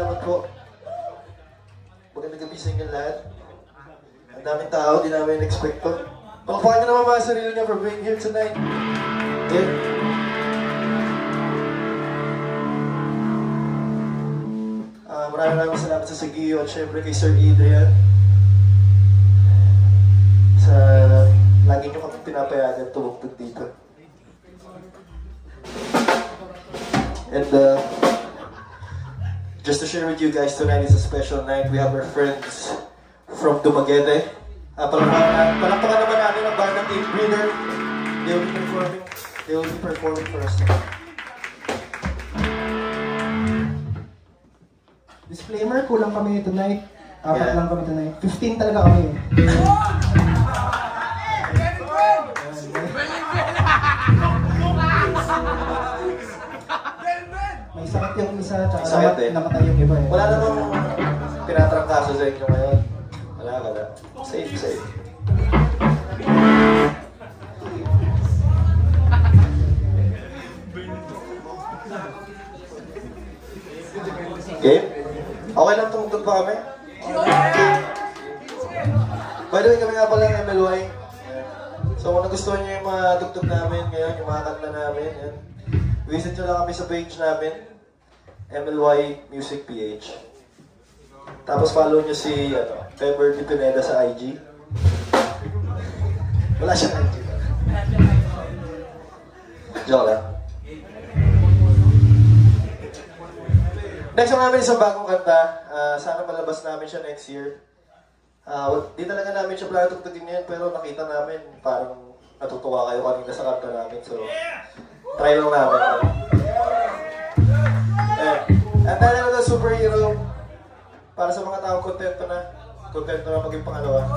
salamat po. Magandang gabi sa inyo lahat. Ang daming tao, di namin expect to. Palakpakan nyo naman mga sarili niya for being here tonight. Okay? Maraming salamat sa Sigio at syempre kay Sir Adrian. Sa lagi nyo kami pinapayagan tumugtog dito. And just to share with you guys, tonight is a special night. We have our friends from Dumaguete. Palakpakan naman natin ang band ng Team Breeder. They will be performing for us tonight. Disclaimer, kulang kami tonight. Apat lang kami tonight. 15 talaga kami. May sakit yung isa, tsaka namatay yung iba eh. Wala namang tinatrangkaso sa inyo ngayon. Wala. Safe. Okay? Okay lang tumugtog pa kami? By the way, kami nga pala ng MLY. So kung nagustuhan nyo yung mga tugtog namin ngayon, yung mga kanta namin, yan. Visit nyo lang kami sa page namin, MLY Music PH. Tapos follow nyo si Pepper Di Pineda sa IG. Wala siyang IG. Joke lang. Next namin isang bagong kanta. Sana malabas namin siya next year. Di talaga namin siya plano tugtugin ngayon, pero nakita namin parang natutuwa kayo kanina sa kanta namin. So, try lang namin. At dahil na superhero, para sa mga taong kontento na maging pangalawa.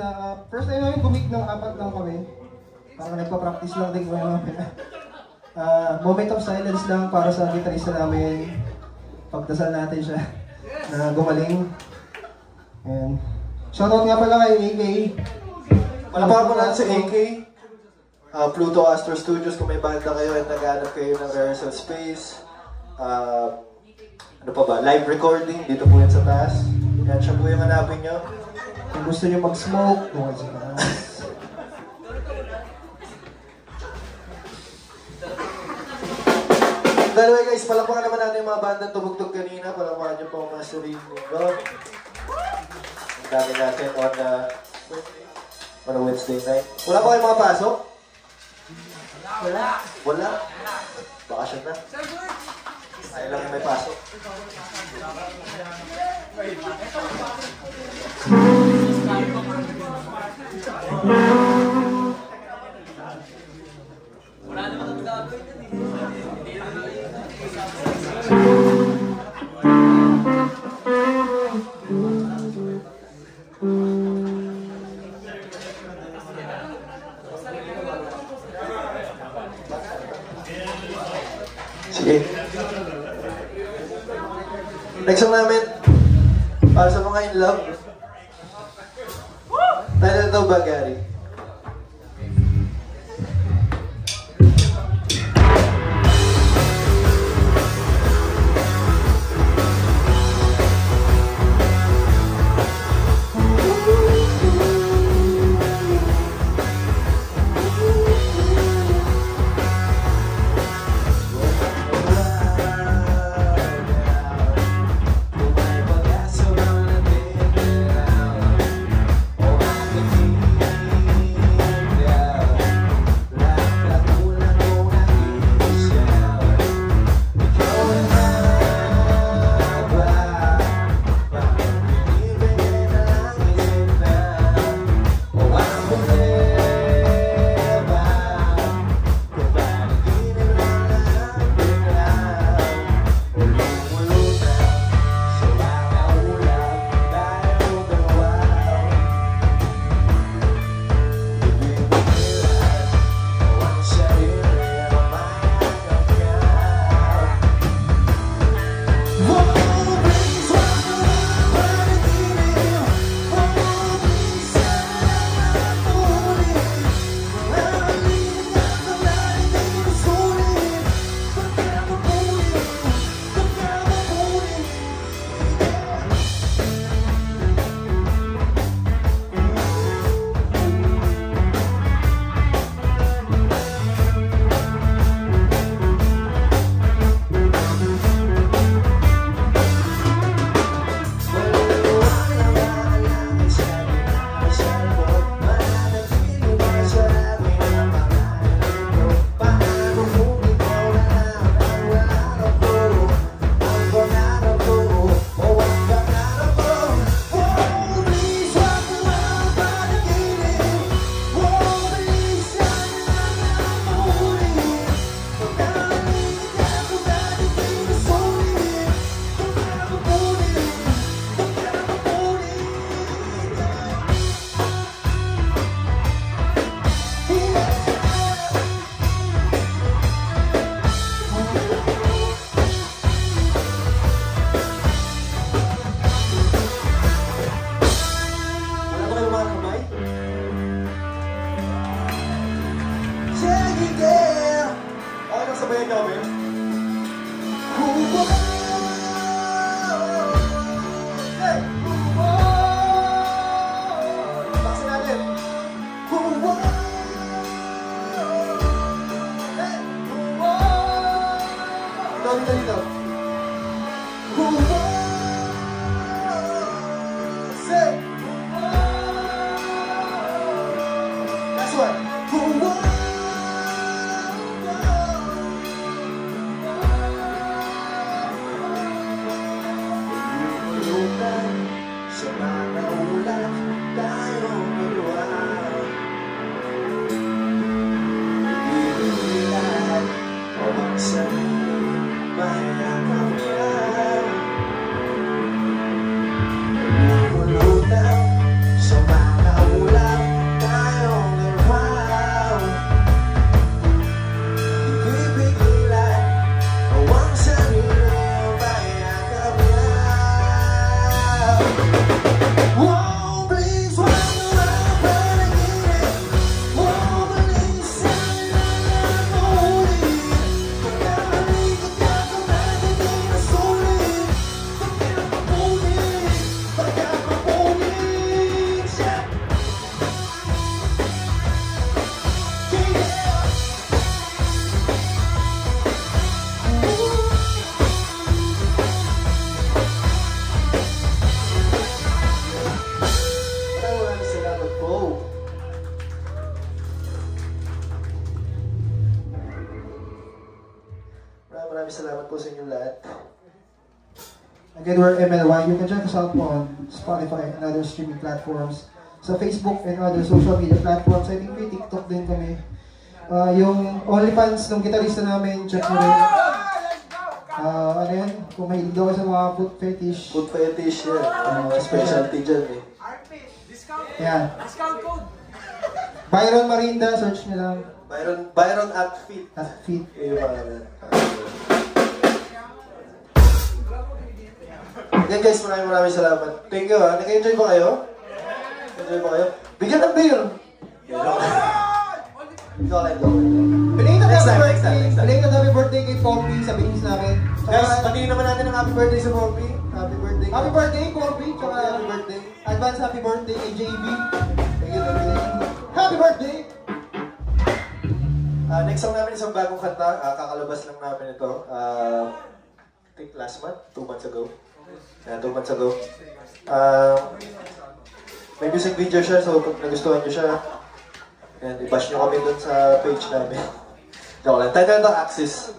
sila. First time namin gumig ng 4 lang kami. Parang nagpa-practice lang din kami. Moment of silence lang para sa gitarista namin. Pagdasal natin siya na gumaling. And shoutout nga pala kay AK. Palapakan mo natin sa AK. Pluto Astro Studios, kung may banda kayo at naghanap kayo ng rehearsal space. Ano pa ba? Live recording, dito po yan sa taas. Yan, siya po yung hanapin nyo. Kung gusto nyo mag-smoke, doon sa taas. Anyway guys, palapakan naman natin yung mga bandang tumugtog kanina. Palapakan nyo po ang mga sarili nyo. Ang dami natin on a Wednesday night. Wala pa kayong mga pasok? Wala? Bakasyon na? Ayaw lang yung may pasok. Wala naman ang gagawin yan Sige. Next song namin, para sa mga in love. Title daw ba, Gary? Sabayan niyo kami. Hey! Baksin natin. Hey! Dito, dito. Say! Last one. Sa mga ulat tayong dalawa, ibigay o ang sarili, mahirap pipigilan ang sariling payakap niya. Oh, please, wag mo ang panaginip. Oh, bilis sana na maulit. Pagkamaligid ka kung natin di nasulit. Pagkamapulit, pagkamapulit siya. Maraming salamat po. Maraming salamat po sa inyong lahat. Again, we're MLY. You can check us out on Spotify and other streaming platforms. Sa Facebook and other social media platforms. I think may TikTok din kami. Yung OnlyFans ng gitarista namin, check nyo rin. Ano yan? Kung mahilig daw sa mga foot fetish. Food fetish yan. Ang mga specialty dyan eh. Ayan. Discount code! Byron Marinda, search nyo lang. Byron at Fit. At feet. Yung pangalan. Again guys, maraming salamat. Thank you ha. Nag-enjoy ba kayo? Nag-enjoy ba kayo? Bigyan ng beer! Ikaw lang, ikaw lang. Belated Next happy time, next birthday. time, next time. Belated happy birthday kay Poppy sa bilis namin. Guys, patingin naman natin ng happy birthday sa Poppy. Happy birthday. Happy birthday, Poppy. Tsaka Happy birthday. advance happy birthday kay JB. Thank you, thank you. Happy birthday! Next song namin isang bagong kanta. Kakalabas lang namin ito. I think last month, 2 months ago. 2 months ago. May music video siya, so kung nagustuhan nyo siya, and i-bash nyo kami dun sa page namin. Joke lang. Title ito, Axis.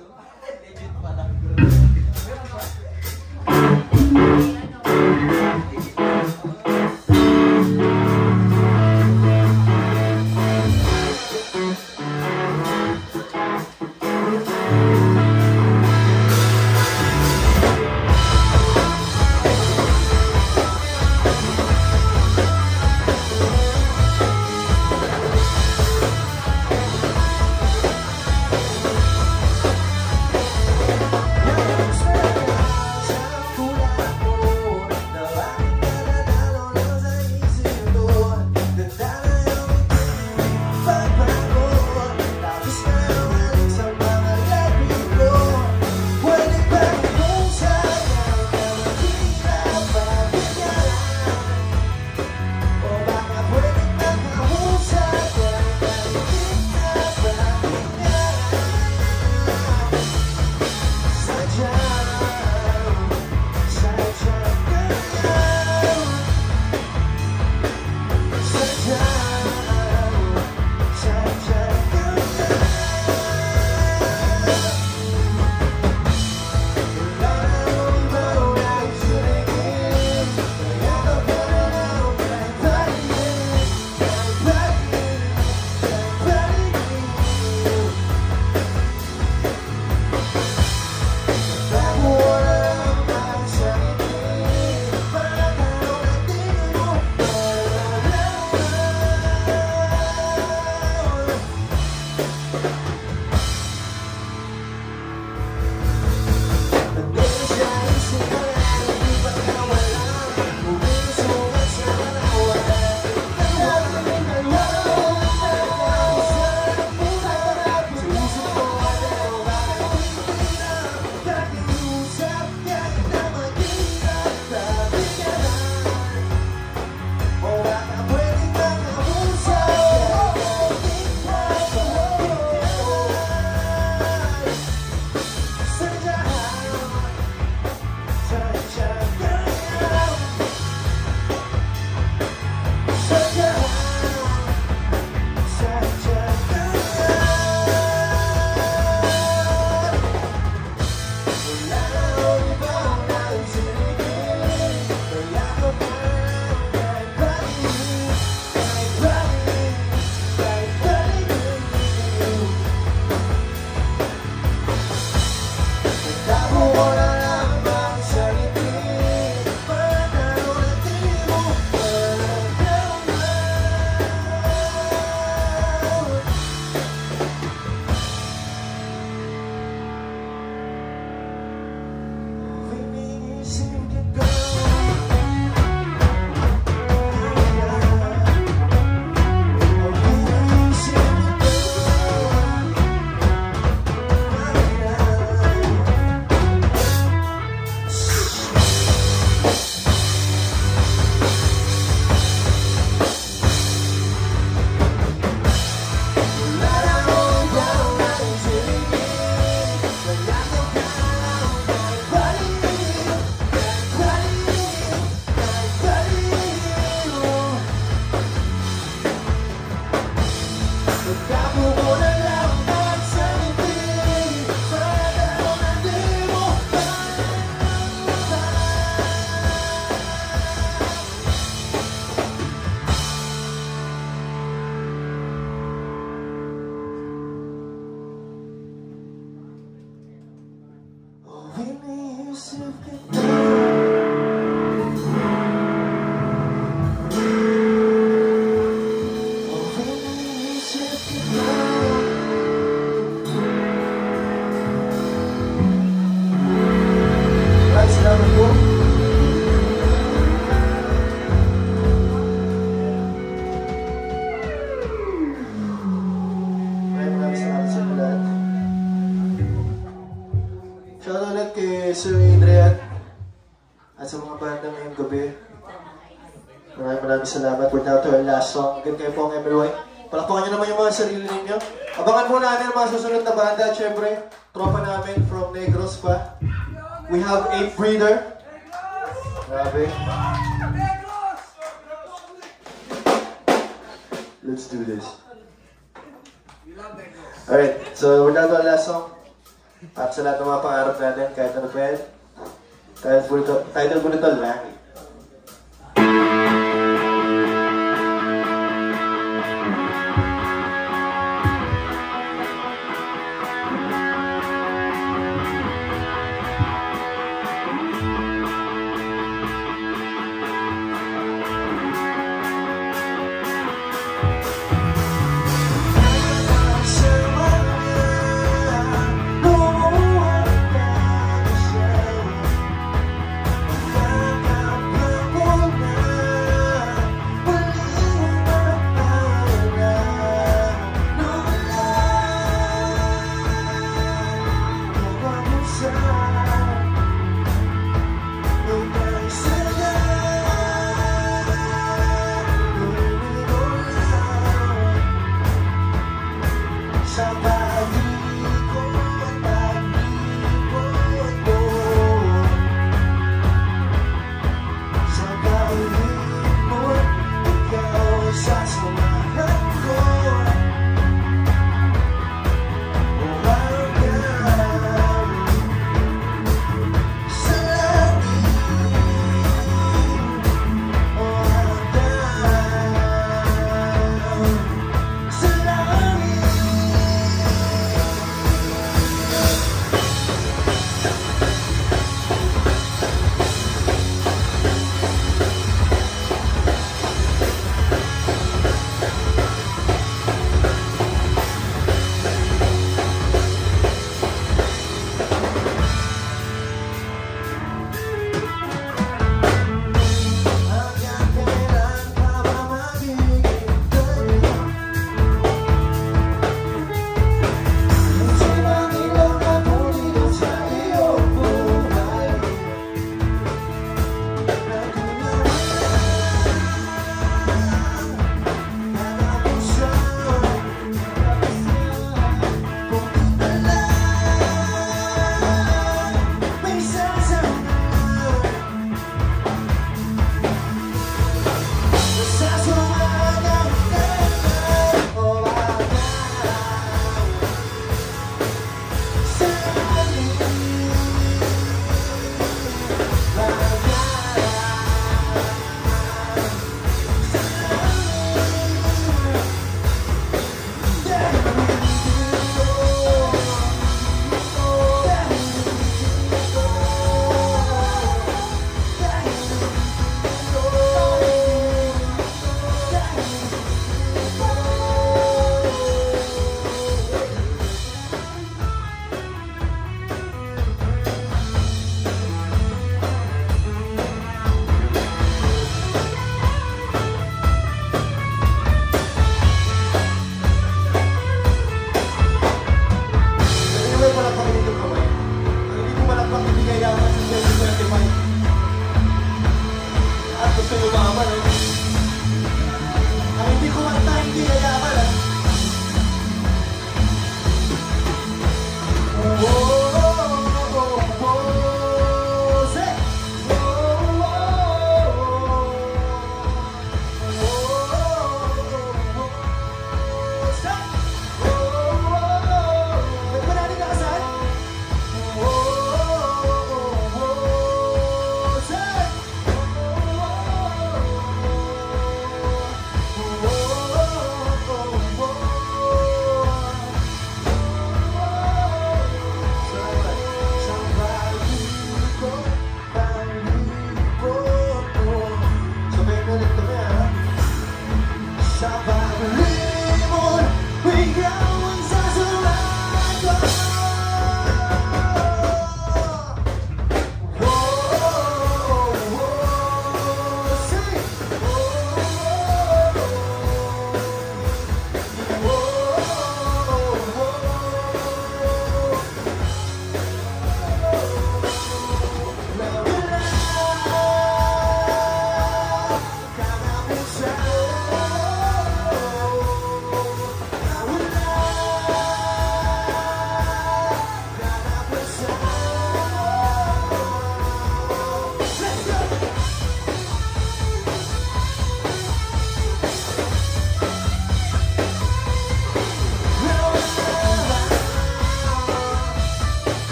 iniisip kita. Often iniisip kita. Maraming salamat po. Maraming salamat sa inyo lahat. Shoutout ulit kay Sir Adrian at sa mga banda ngayong gabi. Maraming salamat. We're down to our last song. Again kayo po ang MLY. Palakpakan nyo naman yung mga sarili ninyo. Abangan mo natin ang mga susunod na banda. At syempre, tropa namin from Negros pa. We have 8 Breeder. Grabe. Let's do this. Alright, so we're down to our last song. At sa lahat ng mga pangarap natin, kahit ano pa yan. Title po nito, Langit.